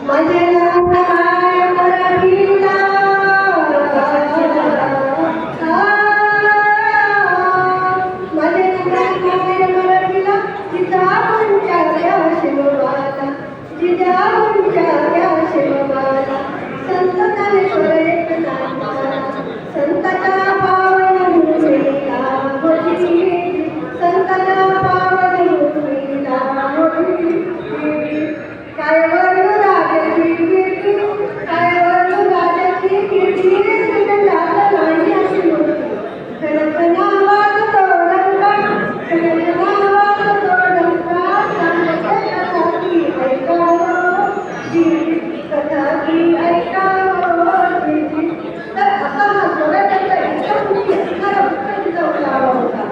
माझे नाव काय मराठीला माझे नाव काय मराठीला जिजा पंचाच्या शिवबाला जिजा पंचाच्या शिवबाला संत ज्ञानेश्वर एक संताच्या पावन भूमीला संताच्या पावन भूमीला काय वर्णू राजाची कीर्ती काय वर्णू राजाची कीर्ती सुगंधात नाही अशी मूर्ती खनखनावात तो डंका खनखनावात तो डंका सांगते कथा की ऐकावं जी कथा की ऐकावं जी तर असा हा स्वराज्याचा इतका मुख्य असणारा उत्तर तिचा उतारा होता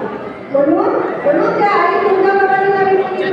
म्हणून त्या आई तुळजाभवानीला विनंती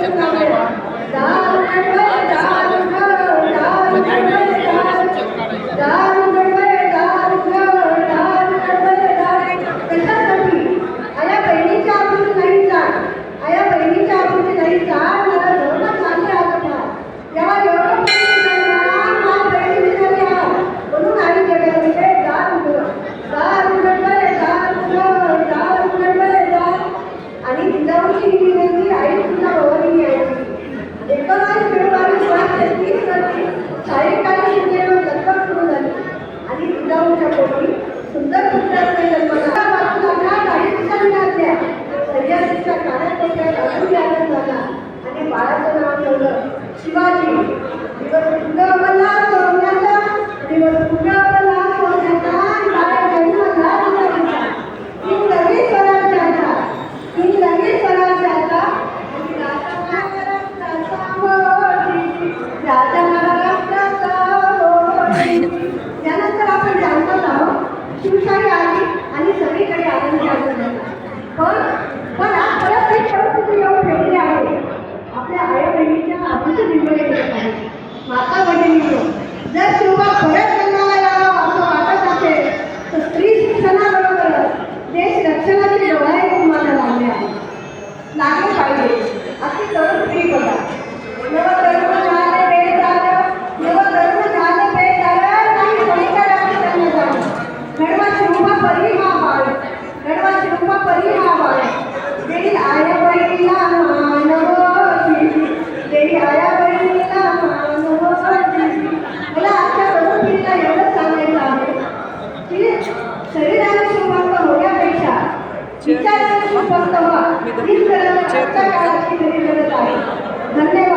सुंदर पुत्राचा जन्माला बाजूला काही दिवसांनी घातल्या सह्याद्रीच्या कानाकोपऱ्यात अजून आनंद झाला आणि बाळाचं नाव ठेवलं शिवाजी. दिवस उगवला सोन्याचा दिवस उगवला सोन्याचा बाळा जन्म झाला हिंदवी स्वराज्याचा हिंदवी स्वराज्याचा राजा महाराष्ट्राचा राजा महाराष्ट्राचा त्यानंतर आपण जाणतो आहोत शिवशाही आली आणि सगळीकडे आनंद झाला. पण आज परत एक परिस्थिती येऊन भेटली आहे. आपल्या आया बहिणीच्या आधीच निर्णय घेत आहे. माता भगिनींनो, जर शिवबा परत जन्माला यावा असं वाटत असेल तर स्त्री शिक्षणाबरोबरच देश रक्षणाचे डोळाही तुम्हाला लागले पाहिजे. अशी तरुण पिढी बघा. नवधर्म झाले वेळ झालं नवधर्म झाले वेळ झालं नाही संस्काराचे जन्म झाले. घडवा शिवबा परी हा बाळ घडवा शिवबा परी हा बाळ देई आया बहिणीला मानव देई आया बहिणीला मानव. मला आजच्या तरुण पिढीला एवढंच सांगायचं आहे की शरीराने सुभक्त होण्यापेक्षा विचाराने सुभक्त व्हा हीच आजच्या काळाची खरी गरज आहे. धन्यवाद.